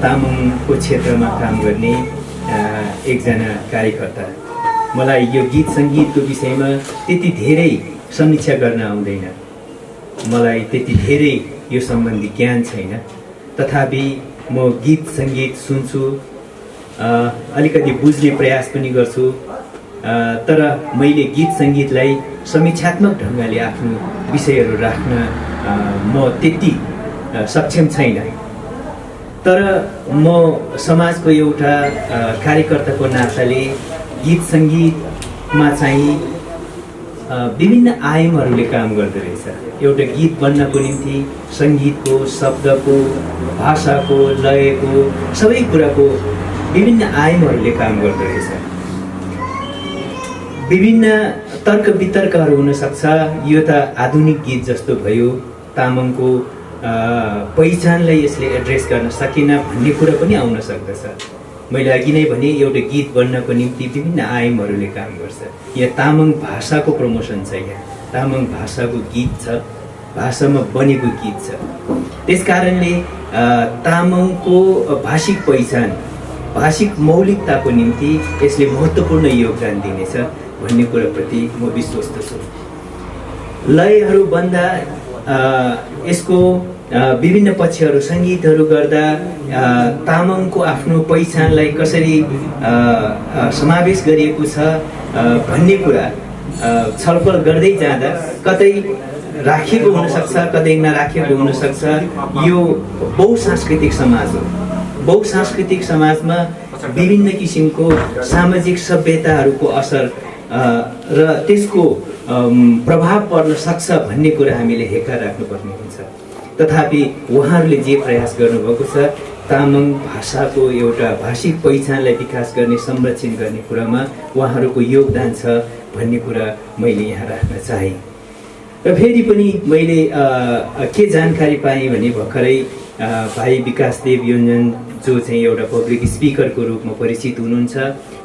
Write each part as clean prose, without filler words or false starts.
तामाङको क्षेत्रमा काम गर्ने एकजना कार्यकर्ता। मलाई यो गीत सङ्गीतको विषयमा त्यति धेरै समीक्षा गर्न आउँदैन, मलाई त्यति धेरै यो सम्बन्धी ज्ञान छैन। तथापि म गीत सङ्गीत सुन्छु, अलिकति बुझ्ने प्रयास पनि गर्छु, तर मैले गीत सङ्गीतलाई समीक्षात्मक ढङ्गले आफ्नो विषयहरू राख्न म त्यति सक्षम छैन। तर म समाजको एउटा कार्यकर्ताको नाताले गीत सङ्गीतमा चाहिँ विभिन्न आयामहरूले काम गर्दो रहेछ। एउटा गीत बन्नको निम्ति सङ्गीतको, शब्दको, भाषाको, लयको, सबै कुराको विभिन्न आयामहरूले काम गर्दो रहेछ। विभिन्न तर्क वितर्कहरू हुनसक्छ। यो त आधुनिक गीत जस्तो भयो, तामाङको पहिचानलाई यसले एड्रेस गर्न सकेन भन्ने कुरा पनि आउन सक्दछ। मैले अघि नै भने एउटा गीत बन्नको निम्ति विभिन्न आयामहरूले काम गर्छ। यहाँ तामाङ भाषाको प्रमोसन छ, यहाँ तामाङ भाषाको गीत छ, भाषामा बनेको गीत छ। त्यस कारणले तामाङको भाषिक पहिचान, भाषिक मौलिकताको निम्ति यसले महत्त्वपूर्ण योगदान दिनेछ भन्ने कुराप्रति म विश्वस्त छु। लयहरू बन्दा यसको विभिन्न पक्षहरू, सङ्गीतहरू गर्दा तामाङको आफ्नो पहिचानलाई कसरी समावेश गरिएको छ भन्ने कुरा छलफल गर्दै जाँदा कतै राखिएको हुनसक्छ, कतै नराखिएको हुनसक्छ। यो बहुसांस्कृतिक समाज हो। बहुसांस्कृतिक समाजमा विभिन्न किसिमको सामाजिक सभ्यताहरूको असर र त्यसको प्रभाव पर्न सक्छ भन्ने कुरा हामीले हेक्का राख्नुपर्ने हुन्छ। तथापि उहाँहरूले जे प्रयास गर्नुभएको छ, तामाङ भाषाको एउटा भाषिक पहिचानलाई विकास गर्ने, संरक्षण गर्ने कुरामा उहाँहरूको योगदान छ भन्ने कुरा मैले यहाँ राख्न चाहेँ। र फेरि पनि मैले के जानकारी पाएँ भने भर्खरै भाइ विकासदेव योन्जन जो चाहिँ एउटा पब्लिक स्पिकरको रूपमा परिचित हुनुहुन्छ,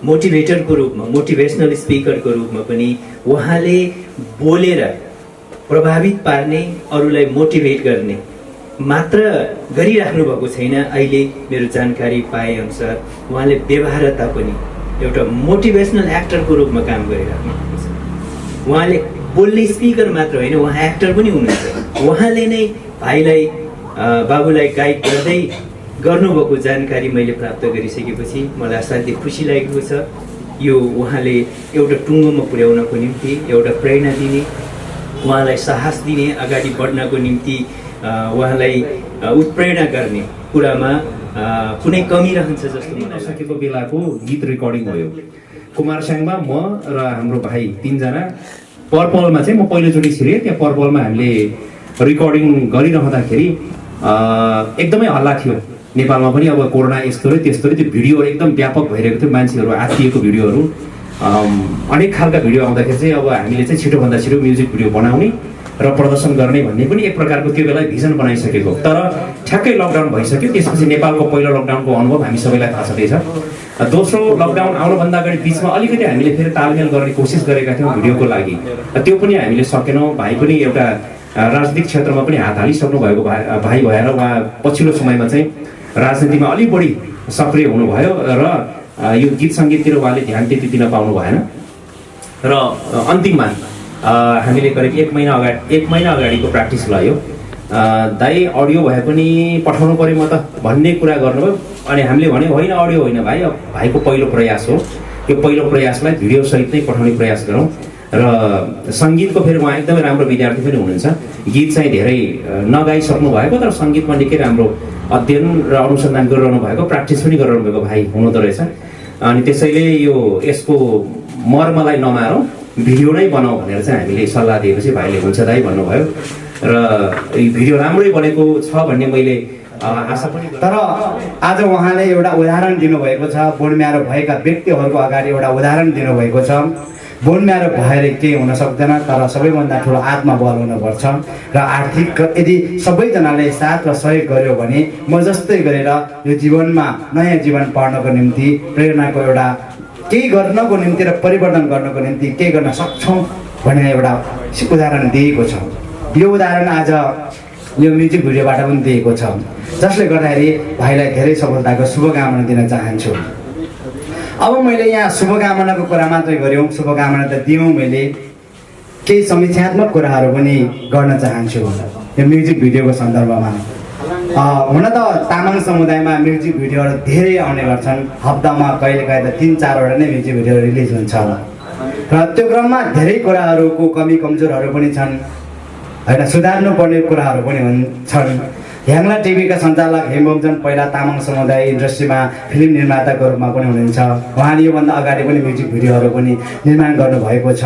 मोटिभेटरको रूपमा, मोटिभेसनल स्पिकरको रूपमा पनि उहाँले बोलेर प्रभावित पार्ने, अरूलाई मोटिभेट गर्ने मात्र गरिराख्नु भएको छैन। अहिले मेरो जानकारी पाए अनुसार उहाँले व्यवहारता पनि एउटा मोटिभेसनल एक्टरको रूपमा काम गरिराख्नु भएको छ। उहाँले बोल्ने स्पिकर मात्र होइन, उहाँ एक्टर पनि हुनुहुन्छ। उहाँले नै भाइलाई, बाबुलाई गाइड गर्दै गर्नुभएको जानकारी मैले प्राप्त गरिसकेपछि मलाई असाध्यै खुसी लागेको छ। यो उहाँले एउटा टुङ्गोमा पुर्याउनको निम्ति एउटा प्रेरणा दिने, उहाँलाई साहस दिने, अगाडि बढ्नको निम्ति उहाँलाई उत्प्रेरणा गर्ने कुरामा कुनै कमी रहन्छ जस्तो मलाई सकेको बेलाको गीत रेकर्डिङ भयो। कुमारस्याङमा म र हाम्रो भाइ तीनजना पर्पलमा चाहिँ म पहिलोचोटि छिरेँ। त्यहाँ पर्पलमा हामीले रेकर्डिङ गरिरहँदाखेरि एकदमै हल्ला थियो नेपालमा पनि। अब कोरोना यस्तो र त्यस्तो र त्यो भिडियोहरू एकदम व्यापक भइरहेको थियो, मान्छेहरू आत्तिएको भिडियोहरू, अनेक खालका भिडियो आउँदाखेरि चाहिँ अब हामीले चाहिँ छिटोभन्दा छिटो म्युजिक भिडियो बनाउने र प्रदर्शन गर्ने भन्ने पनि एक प्रकारको त्यो बेला भिजन बनाइसकेको। तर ठ्याक्कै लकडाउन भइसक्यो। त्यसपछि नेपालको पहिलो लकडाउनको अनुभव हामी सबैलाई थाहा छँदैछ। दोस्रो लकडाउन आउनुभन्दा अगाडि बिचमा अलिकति हामीले फेरि तालमेल गर्ने कोसिस गरेका थियौँ भिडियोको लागि, त्यो पनि हामीले सकेनौँ। भाइ पनि एउटा राजनीतिक क्षेत्रमा पनि हात हालिसक्नु भएको भाइ भएर उहाँ पछिल्लो समयमा चाहिँ राजनीतिमा अलिक बढी सक्रिय हुनुभयो र यो गीत सङ्गीततिर उहाँले ध्यान त्यति दिन पाउनु भएन। र अन्तिममा हामीले करिब एक महिना अगाडिको प्र्याक्टिस भयो। दाइ अडियो भए पनि पठाउनु पऱ्यो म त भन्ने कुरा गर्नुभयो। अनि हामीले भन्यो होइन, अडियो होइन भाइ, भाइको पहिलो प्रयास हो, यो पहिलो प्रयासलाई भिडियो सहित नै पठाउने प्रयास गरौँ। र सङ्गीतको फेरि उहाँ एकदमै राम्रो विद्यार्थी पनि हुनुहुन्छ। गीत चाहिँ धेरै नगाइसक्नु भएको, तर सङ्गीतमा निकै राम्रो अध्ययन र अनुसन्धान गरिरहनु भएको, प्र्याक्टिस पनि गरिरहनु भएको भाइ हुनुहुँदो रहेछ। अनि त्यसैले यसको मर्मलाई नमारौँ, भिडियो नै बनाऊ भनेर चाहिँ हामीले सल्लाह दिएपछि भाइले हुन्छ दाइ भन्नुभयो। र भिडियो राम्रै बनेको छ भन्ने मैले आशा पनि। तर आज उहाँले एउटा उदाहरण दिनुभएको छ, बोनम्यारो भएका व्यक्तिहरूको अगाडि एउटा उदाहरण दिनुभएको छ। बोनम्यारो भएर केही हुन सक्दैन, तर सबैभन्दा ठुलो आत्मबल हुनुपर्छ र आर्थिक यदि सबैजनाले साथ र सहयोग गर्यो भने म जस्तै गरेर यो जीवनमा नयाँ जीवन पाउनको निम्ति, प्रेरणाको एउटा केही गर्नको निम्ति र परिवर्तन गर्नको निम्ति केही गर्न सक्छौँ भन्ने एउटा उदाहरण दिएको छ। यो उदाहरण आज यो म्युजिक भिडियोबाट पनि दिएको छ। जसले गर्दाखेरि भाइलाई धेरै सफलताको शुभकामना दिन चाहन्छु। अब मैले यहाँ शुभकामनाको कुरा मात्रै गऱ्यौँ, शुभकामना त दिउँ, मैले केही समीक्षात्मक कुराहरू पनि गर्न चाहन्छु यो म्युजिक भिडियोको सन्दर्भमा। हुन त तामाङ समुदायमा म्युजिक भिडियोहरू धेरै आउने गर्छन्, हप्तामा कहिलेकाहीँ त 3-4वटा नै म्युजिक भिडियो रिलिज हुन्छ र त्यो क्रममा धेरै कुराहरूको कमी कमजोरहरू पनि छन् होइन, सुधार्नुपर्ने कुराहरू पनि छन्। ह्याङ्ला टिभीका सञ्चालक हेमबमजन पहिला तामाङ समुदाय इन्डस्ट्रीमा फिल्म निर्माताको रूपमा पनि हुनुहुन्छ। उहाँले योभन्दा अगाडि पनि म्युजिक भिडियोहरू पनि निर्माण गर्नुभएको छ।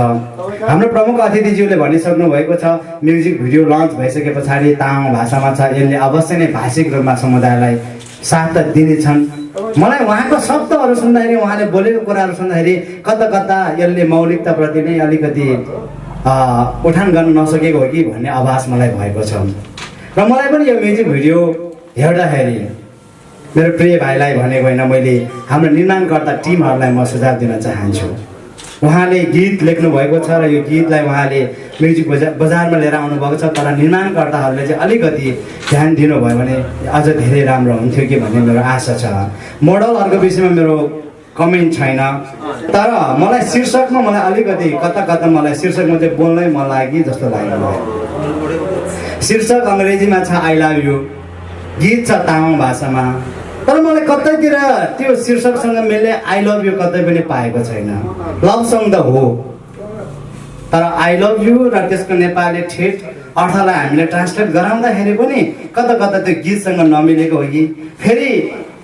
हाम्रो प्रमुख अतिथिज्यूले भनिसक्नु भएको छ, म्युजिक भिडियो लन्च भइसके पछाडि तामाङ भाषामा छ, यसले अवश्य नै भाषिक रूपमा समुदायलाई साथ त दिनेछन्। मलाई उहाँको शब्दहरू सुन्दाखेरि, उहाँले बोलेको कुराहरू सुन्दाखेरि कता कता यसले मौलिकताप्रति नै अलिकति उठान गर्न नसकेको हो कि भन्ने आभास मलाई भएको छ। र मलाई पनि यो म्युजिक भिडियो हेर्दाखेरि मेरो प्रिय भाइलाई भनेको होइन, मैले हाम्रो निर्माणकर्ता टिमहरूलाई म सुझाव दिन चाहन्छु। उहाँले गीत लेख्नु भएको छ र यो गीतलाई उहाँले म्युजिक बजारमा लिएर आउनुभएको छ, तर निर्माणकर्ताहरूले चाहिँ अलिकति ध्यान दिनुभयो भने अझ धेरै राम्रो हुन्थ्यो कि भन्ने मेरो आशा छ। मोडलहरूको विषयमा मेरो कमेन्ट छैन, तर मलाई शीर्षकमा मलाई अलिकति कता कता मलाई शीर्षकमा चाहिँ बोल्नै मन लाग्यो जस्तो लाग्यो मलाई। शीर्षक अङ्ग्रेजीमा छ आई लभ यु, गीत छ तामाङ भाषामा, तर मलाई कतैतिर त्यो शीर्षकसँग मिल्ने आई लभ यु कतै पनि पाएको छैन। लभ सङ त हो, तर आई लभ यु र त्यसको नेपाली ठेट अर्थलाई हामीले ट्रान्सलेट गराउँदाखेरि पनि कता कता त्यो गीतसँग नमिलेको हो कि फेरि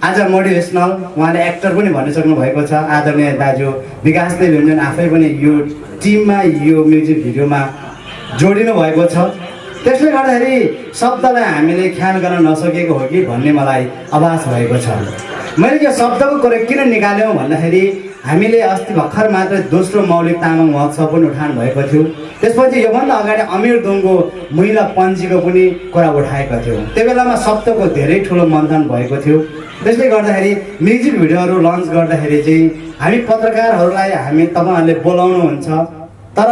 आज मोटिभेसनल उहाँले एक्टर पनि भनिसक्नु भएको छ। आदरणीय दाजु विकास देव भीमजन आफै पनि यो टिममा यो म्युजिक भिडियोमा जोडिनु भएको छ। त्यसले गर्दाखेरि शब्दलाई हामीले ख्याल गर्न नसकेको हो कि भन्ने मलाई आभास भएको छ। मैले यो शब्दको कुरा किन निकाल्यौँ भन्दाखेरि हामीले अस्ति भर्खर मात्र दोस्रो मौलिक तामाङ महोत्सव पनि उठान भएको थियो। त्यसपछि योभन्दा अगाडि अमिर दोङको महिला पन्जीको पनि कुरा उठाएका थियौँ। त्यो बेलामा शब्दको धेरै ठुलो मन्थन भएको थियो। त्यसले गर्दाखेरि म्युजिक भिडियोहरू लन्च गर्दाखेरि चाहिँ हामी पत्रकारहरूलाई तपाईँहरूले बोलाउनुहुन्छ, तर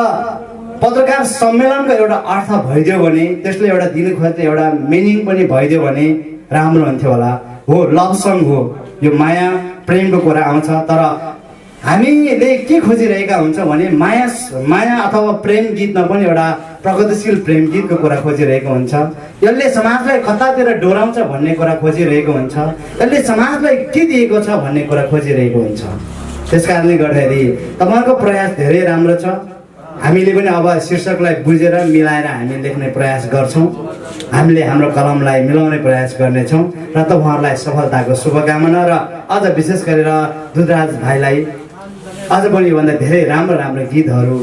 पत्रकार सम्मेलनको एउटा अर्थ भइदियो भने, त्यसले एउटा दिनु खोज्ने एउटा मिनिङ पनि भइदियो भने राम्रो हुन्थ्यो होला। हो, लभ सङ हो, यो माया प्रेमको कुरा आउँछ, तर हामीले के खोजिरहेका हुन्छ भने माया अथवा प्रेम गीतमा पनि एउटा प्रगतिशील प्रेम गीतको कुरा खोजिरहेको हुन्छ। यसले समाजलाई कतातिर डोराउँछ भन्ने कुरा खोजिरहेको हुन्छ, यसले समाजलाई के दिएको छ भन्ने कुरा खोजिरहेको हुन्छ। त्यस कारणले गर्दाखेरि तपाईँहरूको प्रयास धेरै राम्रो छ। हामीले पनि अब शीर्षकलाई बुझेर मिलाएर हामी लेख्ने प्रयास गर्छौँ, हामीले हाम्रो कलमलाई मिलाउने प्रयास गर्नेछौँ र तपाईँहरूलाई सफलताको शुभकामना र अझ विशेष गरेर दुधराज भाइलाई अझ पनि योभन्दा धेरै राम्रो राम्रो गीतहरू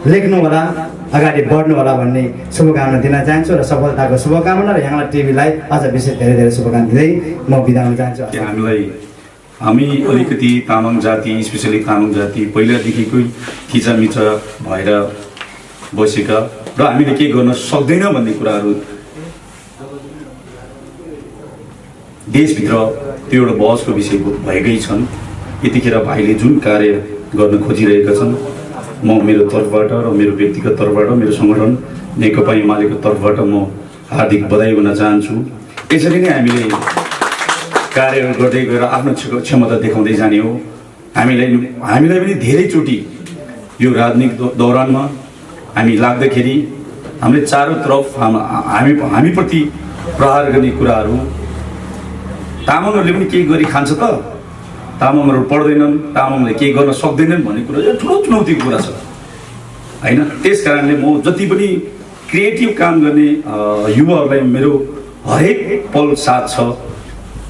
लेख्नु होला, अगाडि बढ्नु होला भन्ने शुभकामना दिन चाहन्छु र सफलताको शुभकामना र यहाँलाई टिभीलाई अझ विशेष धेरै धेरै शुभकामना दिँदै म बिदा हुन चाहन्छु। हामी अलिकति तामाङ जाति, स्पेसली तामाङ जाति पहिलादेखिकै थिचामिचा भएर बसेका र हामीले केही गर्न सक्दैन भन्ने कुराहरू देशभित्र त्यो एउटा बहसको विषय भएकै छन्। यतिखेर भाइले जुन कार्य गर्न खोजिरहेका छन्, म मेरो तर्फबाट र मेरो व्यक्तिगत तर्फबाट, मेरो सङ्गठन नेकपा एमालेको तर्फबाट म हार्दिक बधाई भन्न चाहन्छु। यसरी नै हामीले कार्यहरू गर्दै गएर आफ्नो क्षमता देखाउँदै जाने हो। हामीलाई पनि धेरैचोटि यो राजनीतिक दौरानमा हामी लाग्दाखेरि हामीले चारैतर्फ हामीप्रति प्रहार गर्ने कुराहरू, तामाङहरूले पनि केही गरी खान्छ त, तामाङहरू पढ्दैनन्, तामाङले केही गर्न सक्दैनन् भन्ने कुरा चाहिँ ठुलो चुनौतीको कुरा छ होइन। त्यस कारणले म जति पनि क्रिएटिभ काम गर्ने युवाहरूलाई मेरो हरेक पल साथ छ।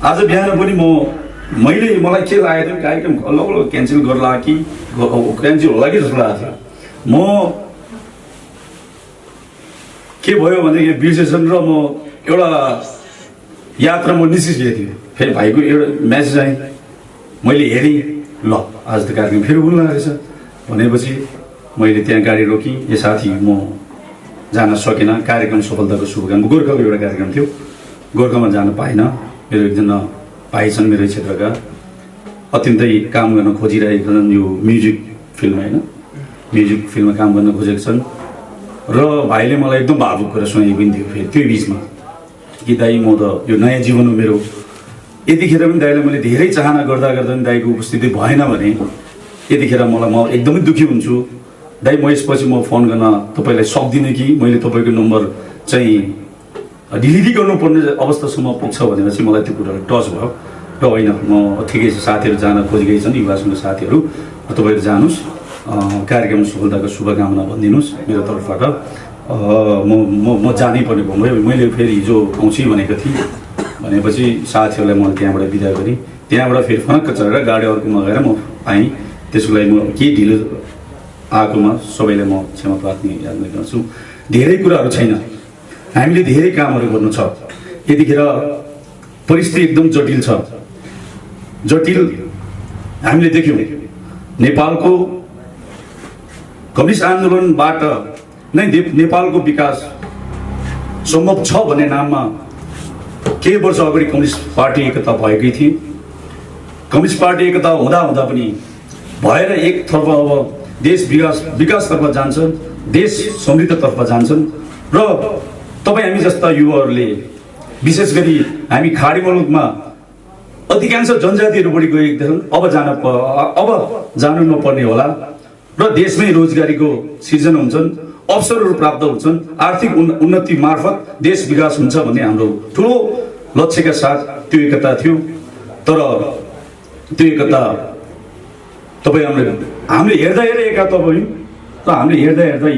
आज बिहान पनि मलाई के लागेको थियो, कार्यक्रम अलग क्यान्सल गर्ला कि क्यान्सल होला कि जस्तो लागेको थियो। म के भयो भनेदेखि बिर्सेसन र म एउटा यात्रा म निस्किसकेको थिएँ। फेरि भाइको एउटा म्यासेज आएँ, मैले हेरेँ, ल आज त कार्यक्रम फेरि हुन लागेछ भनेपछि मैले त्यहाँ गाडी रोकेँ। यो साथी म जान सकेन, कार्यक्रम सफलताको शुभकामना। गोर्खाको एउटा कार्यक्रम थियो, गोर्खामा जान पाइनँ। मेरो एकजना भाइ छन् मेरो क्षेत्रका, अत्यन्तै काम गर्न खोजिरहेका छन् यो म्युजिक फिल्म होइन, म्युजिक फिल्ममा काम गर्न खोजेका छन् र भाइले मलाई एकदम भावुक कुरा सुनाइएको पनि थियो। फेरि त्यो बिचमा कि दाइ म त यो नयाँ जीवन हो मेरो, यतिखेर पनि दाइलाई मैले धेरै चाहना गर्दा गर्दा पनि दाइको उपस्थिति भएन भने यतिखेर म एकदमै दुःखी हुन्छु। दाइ म यसपछि म फोन गर्न तपाईँलाई सक्दिनँ कि मैले तपाईँको नम्बर चाहिँ डिलिट गर्नुपर्ने अवस्थासम्म पुग्छ भनेर चाहिँ मलाई त्यो कुरालाई टच भयो। र होइन, म ठिकै छ, साथीहरू जान खोजिरहेका छन्, युवा सङ्घ साथीहरू, तपाईँहरू जानुहोस्, कार्यक्रम सफलताको शुभकामना भनिदिनुहोस् मेरो तर्फबाट। म जानै पर्ने भयो। मैले फेरि हिजो आउँछु भनेको थिएँ भनेपछि साथीहरूलाई मैले त्यहाँबाट बिदा गरेँ। त्यहाँबाट फेरि फनक्क चढेर गाडी अर्को मगाएर म आएँ। त्यसको लागि म के ढिलो आएकोमा सबैलाई म क्षमा प्रार्थना याद गर्छु। धेरै कुराहरू छैन, हामीले धेरै कामहरू गर्नु छ। यतिखेर परिस्थिति एकदम जटिल छ। जटिल हामीले देख्यौँ, नेपालको कम्युनिस्ट आन्दोलनबाट नै नेपालको विकास सम्भव छ भन्ने नाममा केही वर्ष अगाडि कम्युनिस्ट पार्टी एकता भएकै थिए। कम्युनिस्ट पार्टी एकता हुँदा हुँदा पनि भएर एकतर्फ अब देश विकासतर्फ जान्छन्, देश समृद्धतर्फ जान्छन्। र तपाईँ हामी जस्ता युवाहरूले, विशेष गरी हामी खाडी मुलुकमा अधिकांश जनजातिहरू बढी गएका छन्, अब जानु नपर्ने होला र देशमै रोजगारीको सिर्जना हुन्छन्, अवसरहरू प्राप्त हुन्छन्, आर्थिक उन्नति मार्फत देश विकास हुन्छ भन्ने हाम्रो ठुलो लक्ष्यका साथ त्यो एकता थियो। तर त्यो एकता हामीले हेर्दा एकता भयौँ र हामीले हेर्दै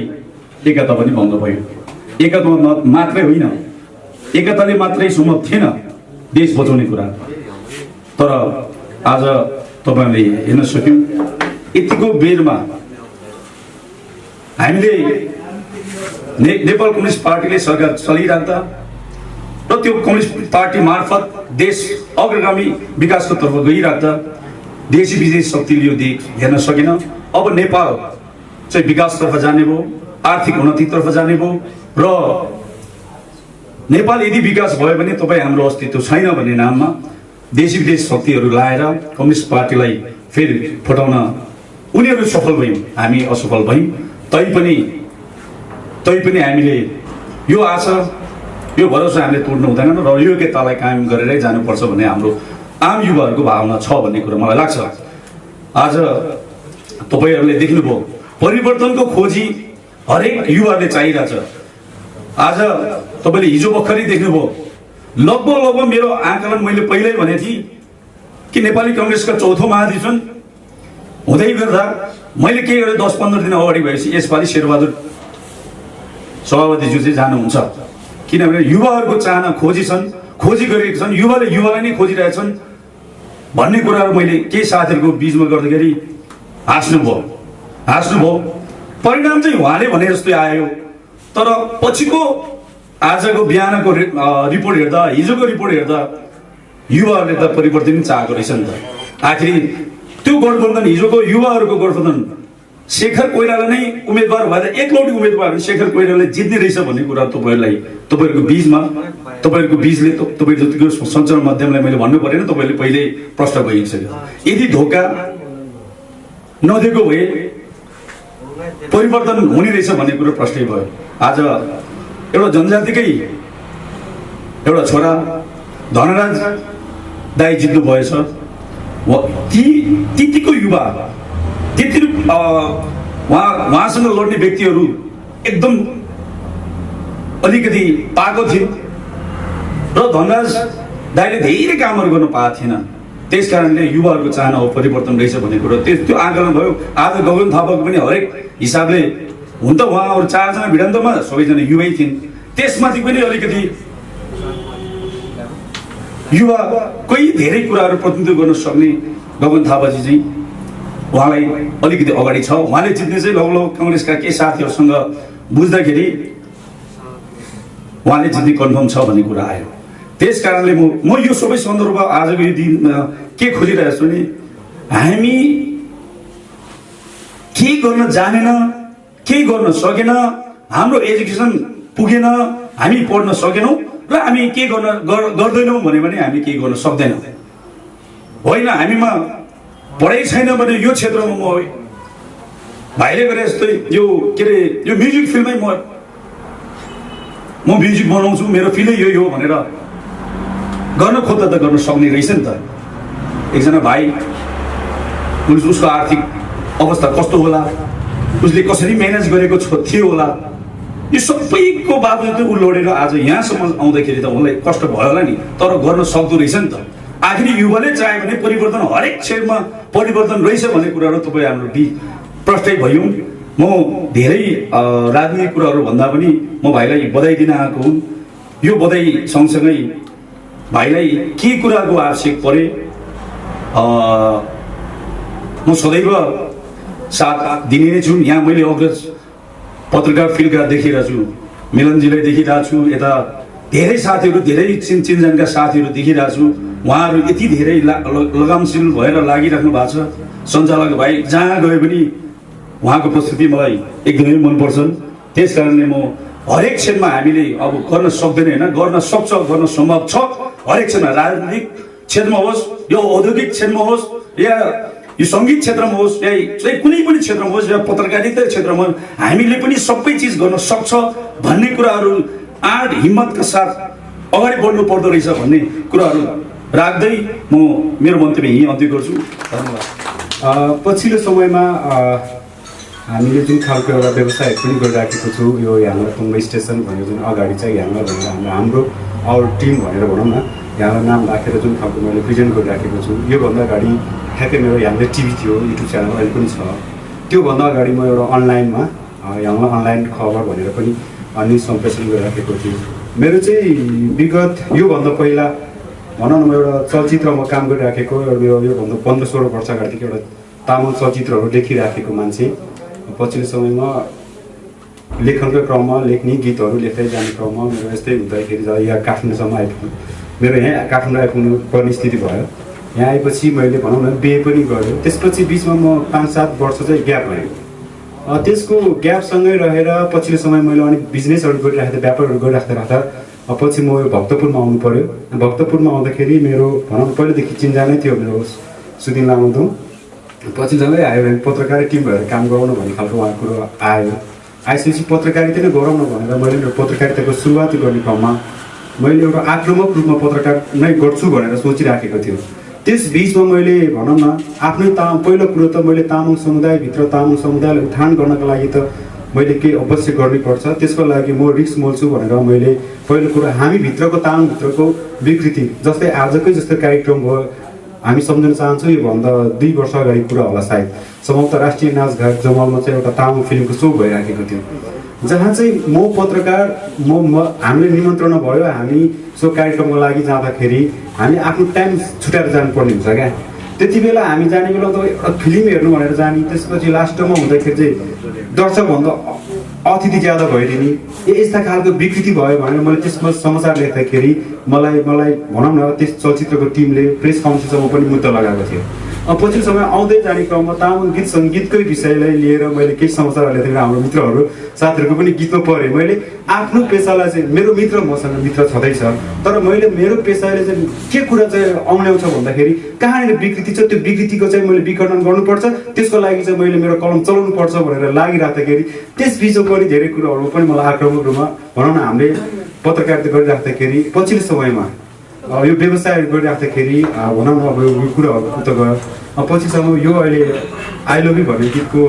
एकता पनि भङ्ग भयो। एकता मात्रै होइन, एकताले मात्रै सम्भव थिएन देश बचाउने कुरा। तर आज तपाईँहरूले हेर्न सक्यौँ, यतिको बेरमा हामीले नेपाल कम्युनिस्ट पार्टीले सरकार चलिराख्दा र त्यो कम्युनिस्ट पार्टी मार्फत देश अग्रगामी विकासको तर्फ गइराख्दा देशी विदेशी शक्तिले यो देश हेर्न सकेन। अब नेपाल चाहिँ विकासतर्फ जाने भयो, आर्थिक उन्नतितर्फ जाने भयो र नेपाल यदि विकास भयो भने तपाईँ हाम्रो अस्तित्व छैन भन्ने नाममा देशी विदेशी शक्तिहरू लाएर कम्युनिस्ट पार्टीलाई फेरि फटाउन उनीहरू सफल भयौँ, हामी असफल भयौँ। तैपनि हामीले यो आशा, यो भरोसा हामीले तोड्नु हुँदैन र यो एकतालाई कायम गरेरै जानुपर्छ भन्ने हाम्रो आम युवाहरूको भावना छ भन्ने कुरा मलाई लाग्छ। आज तपाईँहरूले देख्नुभयो, परिवर्तनको खोजी हरेक युवाले चाहिरहेछ। आज तपाईँले हिजो भर्खरै देख्नुभयो, लगभग मेरो आकलन मैले पहिल्यै भनेको थिएँ कि नेपाली कङ्ग्रेसका चौथो महाधिवेशन हुँदै गर्दा मैले के गरेँ, 10-15 दिन अगाडि भएपछि यसपालि शेरबहादुर सभापतिज्यू चाहिँ जानुहुन्छ, किनभने युवाहरूको चाहना खोजी गरिरहेका छन्, युवालाई नै खोजिरहेछन् भन्ने कुराहरू मैले केही साथीहरूको बिचमा गर्दाखेरि हाँस्नुभयो। परिणाम चाहिँ उहाँले भने जस्तै आयो। तर पछिको आजको बिहानको रिपोर्ट हेर्दा, हिजोको रिपोर्ट हेर्दा युवाहरूले त परिवर्तन चाहेको रहेछ नि त। आखिर त्यो गठबन्धन, हिजोको युवाहरूको गठबन्धन शेखर कोइराला नै उम्मेदवार भएर एकलौटी उम्मेदवार शेखर कोइरालाले जित्ने रहेछ भन्ने कुरा तपाईँहरूको बीचले तपाईँ जतिको सञ्चार माध्यमलाई मैले भन्नु परेन, तपाईँले पहिले प्रश्न गरिसक्यो। यदि धोका नदिएको भए परिवर्तन हुने रहेछ भन्ने कुरो प्रश्नै भयो। आज एउटा जनजातिकै एउटा छोरा धनराज दाइ जित्नु भएछ। त्यतिको युवा, त्यति उहाँसँग लड्ने व्यक्तिहरू एकदम अलिकति पाएको थियो र धनराज दाइले धेरै कामहरू गर्न पाएको थिएन। त्यस कारणले युवाहरूको चाहना हो परिवर्तन रहेछ भन्ने कुरो त्यो आकलन भयो। आज गगन थापाको पनि हरेक हिसाबले, हुन त उहाँहरू 4 जना भिडन्तमा सबैजना युवै थिइन्, त्यसमाथि पनि अलिकति युवा कोही धेरै कुराहरू प्रतिनिधित्व गर्न सक्ने गगन थापाजी चाहिँ उहाँलाई अलिकति अगाडि छ। उहाँले जित्ने चाहिँ लगभग कङ्ग्रेसका केही साथीहरूसँग बुझ्दाखेरि उहाँले जित्ने कन्फर्म छ भन्ने कुरा आयो। त्यस कारणले म यो सबै सन्दर्भ आजको यो दिनमा के खोजिरहेको छु भने हामी के गर्न जानेन, के गर्न सकेन, हाम्रो एजुकेसन पुगेन, हामी पढ्न सकेनौँ र हामी के गर्दैनौँ भने हामी के गर्न सक्दैनौँ। होइन, हामीमा पढाइ छैन भने यो क्षेत्रमा म भाइले गरे जस्तै यो म्युजिक फिल्डमै म म म्युजिक बनाउँछु मेरो फिलै यही हो भनेर गर्न खोज्दा त गर्न सक्ने रहेछ नि त। एकजना भाइ उसको आर्थिक अवस्था कस्तो होला, उसले कसरी म्यानेज गरेको थियो होला, यो सबैको बावजुद ऊ लडेर आज यहाँसम्म आउँदाखेरि त उसलाई कष्ट भयो होला नि, तर गर्न सक्दो रहेछ नि त। आखिर युवाले चाह्यो भने परिवर्तन हरेक क्षेत्रमा परिवर्तन रहेछ भन्ने कुराहरू तपाईँ हाम्रो प्रष्टै भयौँ। म धेरै राजनीतिक कुराहरू भन्दा पनि म भाइलाई बधाई दिन आएको हुँ। यो बधाई सँगसँगै भाइलाई के कुराको आवश्यक परे म सदैव साथ दिने नै छु। यहाँ मैले अग्रज पत्रकार फिल्डका देखिरहेको छु, मिलनजीलाई देखिरहेको छु, यता धेरै साथीहरू धेरै चिनजानका साथीहरू देखिरहेको छु। उहाँहरू यति धेरै लगामशील भएर लागिराख्नु भएको छ। सञ्चालक भाइ जहाँ गए पनि उहाँको प्रस्तुति मलाई एकदमै मनपर्छन्। त्यस कारणले म हरेक क्षेत्रमा हामीले अब गर्न सक्दैन होइन, गर्न सक्छ, गर्न सम्भव छ। हरेक क्षेत्रमा, राजनीतिक क्षेत्रमा होस्, यो औद्योगिक क्षेत्रमा होस्, या यो सङ्गीत क्षेत्रमा होस्, या कुनै पनि क्षेत्रमा होस्, या पत्रकारिता क्षेत्रमा हामीले पनि सबै चिज गर्न सक्छ भन्ने कुराहरू आँट हिम्मतका साथ अगाडि बढ्नु पर्दो रहेछ भन्ने कुराहरू राख्दै म मेरो मन्तव्य यहीँ अन्त्य गर्छु। धन्यवाद। पछिल्लो समयमा हामीले जुन खालको एउटा व्यवसाय पनि गरिराखेको छु, यो यहाँ टुङ्गो स्टेसन भनेर जुन अगाडि चाहिँ यहाँ भनेर हाम्रो आवर टिम भनेर भनौँ न, यहाँ नाम राखेर जुन खालको मैले प्रेजेन्ट गरिराखेको छु। योभन्दा अगाडि ठ्याक्कै मेरो यहाँ टिभी थियो, युट्युब च्यानल अहिले पनि छ। त्योभन्दा अगाडि म एउटा अनलाइनमा यहाँ अनलाइन खबर भनेर पनि न्युज सम्प्रेषण गरिराखेको थिएँ। मेरो चाहिँ विगत योभन्दा पहिला भनौँ न, म एउटा चलचित्रमा काम गरिराखेको, योभन्दा 15-16 वर्ष अगाडिदेखि एउटा तामाङ चलचित्रहरू लेखिराखेको मान्छे। पछिल्लो समयमा लेखनकै क्रममा लेख्ने गीतहरू लेख्दै जाने क्रममा मेरो यस्तै हुँदाखेरि यहाँ काठमाडौँसम्म आइपुग्नु, मेरो यहाँ काठमाडौँ आइपुग्नु पर्ने स्थिति भयो। यहाँ आएपछि मैले भनौँ न बिहे पनि गरेँ। त्यसपछि बिचमा म 5-7 वर्ष चाहिँ ग्याप भयो। त्यसको ग्यापसँगै रहेर पछिल्लो समय मैले अलिक बिजनेसहरू गरिराख्दा, व्यापारहरू गरिराख्दा पछि म यो भक्तपुरमा आउनु पऱ्यो। भक्तपुरमा आउँदाखेरि मेरो भनौँ पहिलेदेखि चिन्जानै थियो मेरो सुदिन लामादुङ। पछिल्लोसँगै आयो भने पत्रकार टिम भएर काम गराउनु भन्ने खालको उहाँ कुरो आयो। आइसकेपछि पत्रकारिता नै गराउनु भनेर मैले मेरो पत्रकारिताको सुरुवात गर्ने क्रममा मैले एउटा आक्रामक रूपमा पत्रकार नै गर्छु भनेर सोचिराखेको थियो। त्यस बिचमा मैले भनौँ न आफ्नै पहिलो कुरो त मैले तामाङ समुदायभित्र तामाङ समुदायलाई उठान गर्नको लागि त मैले केही अवश्य गर्नुपर्छ। त्यसको लागि म रिस्क मोल्छु भनेर मैले पहिलो कुरो हामीभित्रको तामाङभित्रको विकृति, जस्तै आजकै जस्तो कार्यक्रम भयो, हामी सम्झन चाहन्छौँ योभन्दा 2 वर्ष अगाडि कुरा होला सायद, सम्भवतः राष्ट्रिय नाचघाट जमलमा चाहिँ एउटा तामाङ फिल्मको सो भइराखेको थियो, जहाँ चाहिँ म पत्रकार हामीले निमन्त्रण भयो। हामी सो कार्यक्रमको लागि जाँदाखेरि हामी आफ्नो टाइम छुट्याएर जानुपर्ने हुन्छ क्या। त्यति बेला हामी जाने बेला त एउटा फिल्म हेर्नु भनेर जाने, त्यसपछि लास्टमा हुँदाखेरि चाहिँ दर्शकभन्दा अतिथि ज्यादा भइदिने, यस्ता खालको विकृति भयो भनेर मैले त्यसमा समाचार लेख्दाखेरि मलाई भनौँ न त्यस चलचित्रको टिमले प्रेस काउन्सिलसम्म पनि मुद्दा लगाएको थियो। पछिल्लो समय आउँदै जाने क्रममा तामाङ गीत सङ्गीतकै विषयलाई लिएर मैले केही समाचारहरू लेखेर हाम्रो मित्रहरू साथीहरूको पनि गीतमा पढेँ। मैले आफ्नो पेसालाई चाहिँ मेरो मित्र मसँग मित्र छँदैछ, तर मैले मेरो पेसाले चाहिँ के कुरा चाहिँ आउनेछ भन्दाखेरि कहाँनिर विकृति छ त्यो विकृतिको चाहिँ मैले विखण्डन गर्नुपर्छ, त्यसको लागि चाहिँ मैले मेरो कलम चलाउनुपर्छ भनेर लागिराख्दाखेरि त्यस बिचमा पनि धेरै कुराहरू पनि मलाई आक्रामक रूपमा भनौँ न हामीले पत्रकारिता गरिराख्दाखेरि पछिल्लो समयमा यो व्यवसायहरू गरिराख्दाखेरि भनौँ न अब यो कुराहरू उता गयो। पछिसम्म यो अहिले आई लभ यु भन्ने गीतको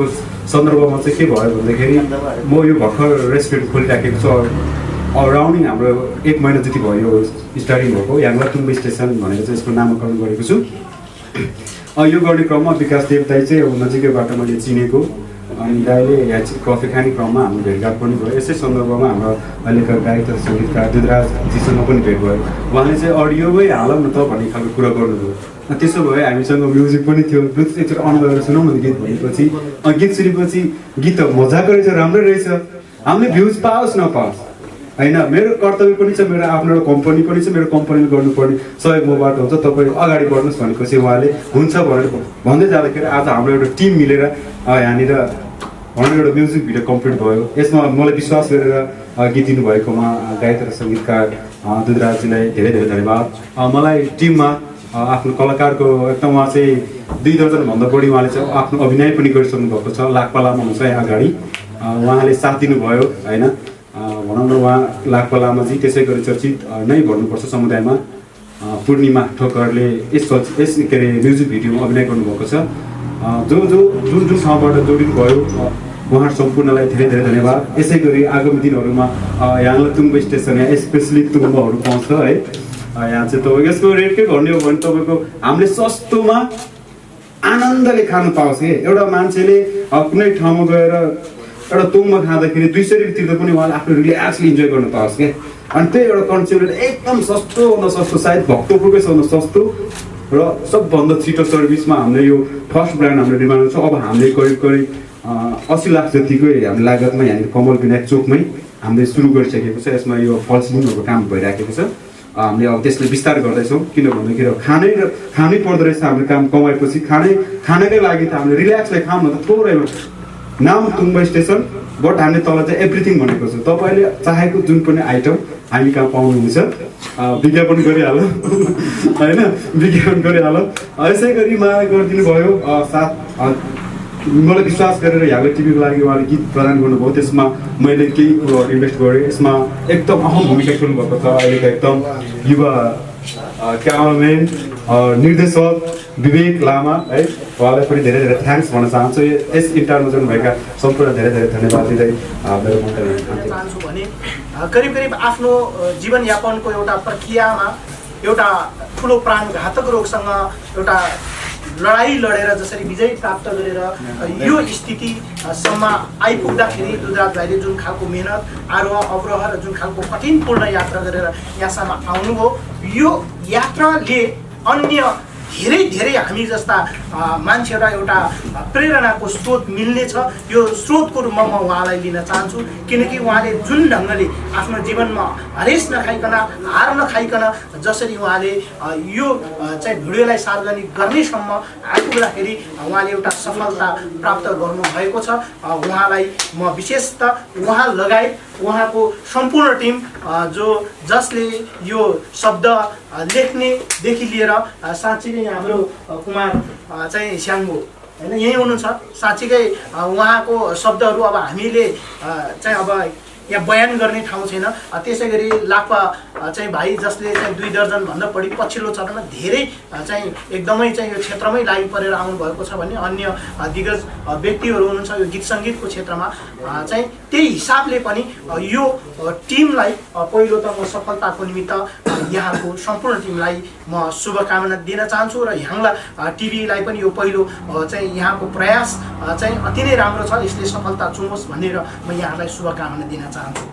सन्दर्भमा चाहिँ के भयो भन्दाखेरि म यो भर्खर रेस्टुरेन्ट खोलिराखेको छु। राउन्डिङ हाम्रो 1 महिना जति भयो स्टार्टिङ भएको। यहाँ टुङ्गो स्टेसन भनेर चाहिँ यसको नामाकरण गरेको छु। यो गर्ने क्रममा विकास देवताई चाहिँ नजिकैबाट मैले चिनेको, अनि दाइले यहाँ कफी खाने क्रममा हाम्रो भेटघाट पनि भयो। यसै सन्दर्भमा हाम्रो अहिलेका गायक तथा सङ्गीतकार दुधराजजीसँग पनि भेट भयो। उहाँले चाहिँ अडियोमै हालौँ न त भन्ने खालको कुरा गर्नुभयो। त्यसो भए हामीसँग म्युजिक पनि थियो, ब्लुटुथ एकचोटि अन गरेर सुनौँ न गीत भनेपछि गीत सुनेपछि गीत त मजाको रहेछ, राम्रै रहेछ, हामीले भ्युज पाओस् नपाओस् होइन, मेरो कर्तव्य पनि छ, मेरो आफ्नो एउटा कम्पनी पनि छ, मेरो कम्पनीले गर्नुपर्ने सहयोग मबाट हुन्छ, तपाईँ अगाडि बढ्नुहोस् भनेपछि उहाँले हुन्छ भनेर भन्दै जाँदाखेरि आज हाम्रो एउटा टिम मिलेर यहाँनिर भनौँ एउटा म्युजिक भिडियो कम्प्लिट भयो। यसमा मलाई विश्वास गरेर गीत दिनुभएकोमा गायक र सङ्गीतकार दुधराजजीलाई धेरै धेरै धन्यवाद। मलाई टिममा आफ्नो कलाकारको एकदम उहाँ चाहिँ 2 दर्जनभन्दा बढी उहाँले चाहिँ आफ्नो अभिनय पनि गरिसक्नु भएको छ। लाकपालामा हुन्छ यहाँ अगाडि उहाँले साथ दिनुभयो होइन। भनौँ न उहाँ लाखपा लामाजी, त्यसै गरी चर्चित नै भन्नुपर्छ समुदायमा पूर्णिमा ठोकरले यस के अरे म्युजिक भिडियोमा अभिनय गर्नुभएको छ। जुन ठाउँबाट जोडिनु भयो उहाँ सम्पूर्णलाई धेरै धेरै धन्यवाद। यसै गरी आगामी दिनहरूमा यहाँलाई तुङ्गो स्टेसन या स्पेसली तुङ्गोहरू पाउँछ है। यहाँ चाहिँ तपाईँको यसको रेट के भन्ने हो भने तपाईँको हामीले सस्तोमा आनन्दले खानु पाउँछ कि एउटा मान्छेले कुनै ठाउँमा गएर एउटा तुङमा खाँदाखेरि 200 रुपियाँ तिर्दा पनि उहाँले आफ्नो रिल्याक्सली इन्जोय गर्नु पाओस् क्या। अनि त्यही एउटा कन्सेप्ट एकदम सस्तोभन्दा सस्तो, सायद भक्तपुरकै सबभन्दा सस्तो र सबभन्दा छिटो सर्भिसमा हामीले यो फर्स्ट ब्रान्ड हाम्रो डिमान्ड छ। अब हामीले करिब 80 लाख जतिको हामीले लागतमा यहाँनिर कमल विनायक चोकमै हामीले सुरु गरिसकेको छ। यसमा यो फल सिलिङहरूको काम भइराखेको छ। हामीले अब त्यसले विस्तार गर्दैछौँ, किन भन्दाखेरि खानै पर्दो रहेछ। हामीले काम कमाएपछि खानैकै लागि त हामीले रिल्याक्सलाई खाऊँ न त। थोरैमा नाम तुङ्बा स्टेसन, बट हामीले तल चाहिँ एभ्रिथिङ भनेको छ। तपाईँले चाहेको जुन पनि आइटम हामी कहाँ पाउनुहुन्छ। विज्ञापन गरिहाल होइन, विज्ञापन गरिहाल। यसै गरी मलाई गरिदिनु भयो साथ। मलाई विश्वास गरेर यहाँले टिभीको लागि उहाँले गीत प्रदान गर्नुभयो, त्यसमा मैले केही कुरोहरू इन्भेस्ट गरेँ। यसमा एकदम अहम भूमिका खेल्नुभएको छ अहिलेको एकदम युवा क्यामराम्यान निर्देशक विवेक लामा है। उहाँलाई पनि धेरै धेरै थ्याङ्क्स भन्न चाहन्छु। यस इन्टरभ्यूमा जोड्नुभएका सम्पूर्ण धेरै धेरै धन्यवाद दिँदै मेरो मन्तव्य चाहन्छु भने करिब आफ्नो जीवनयापनको एउटा प्रक्रियामा एउटा ठुलो प्राणघातक रोगसँग एउटा लडाइँ लडेर जसरी विजय प्राप्त गरेर यो स्थितिसम्म आइपुग्दाखेरि दुधराज भाइले जुन खालको मेहनत आरोह अवरोह र जुन खालको कठिनपूर्ण यात्रा गरेर यहाँसम्म आउनुभयो, यो यात्राले अन्य धेरै हामी जस्ता मान्छेहरूलाई एउटा प्रेरणाको स्रोत मिल्नेछ। यो स्रोतको रूपमा म उहाँलाई लिन चाहन्छु, किनकि उहाँले जुन ढङ्गले आफ्नो जीवनमा हरेस नखाइकन हार नखाइकन जसरी उहाँले यो चाहिँ भिडियोलाई सार्वजनिक गर्नेसम्म आइपुग्दाखेरि उहाँले एउटा सफलता प्राप्त गर्नुभएको छ। उहाँलाई म विशेषतः उहाँ लगायत उहाँको सम्पूर्ण टिम जसले यो शब्द लेख्नेदेखि लिएर साँच्चै नै हाम्रो कुमार चाहिँ स्याङ्गो होइन यही हुनुहुन्छ। साँच्चीकै उहाँको शब्दहरू अब हामीले चाहिँ अब यहाँ बयान गर्ने ठाउँ छैन। त्यसै गरी लापा चाहिँ भाइ जसले चाहिँ 2 दर्जनभन्दा बढी पछिल्लो चरणमा धेरै चाहिँ एकदमै चाहिँ यो क्षेत्रमै लागि परेर आउनुभएको छ भने अन्य दिग्गज व्यक्तिहरू हुनुहुन्छ यो गीत सङ्गीतको क्षेत्रमा चाहिँ त्यही हिसाबले पनि यो टिमलाई पहिलो त म सफलताको निमित्त यहाँको सम्पूर्ण टिमलाई म शुभकामना दिन चाहन्छु र ह्याङ्ला टिभीलाई पनि यो पहिलो चाहिँ यहाँको प्रयास चाहिँ अति नै राम्रो छ। यसले सफलता चुमोस् भनेर म यहाँलाई शुभकामना दिन चाहन्छु।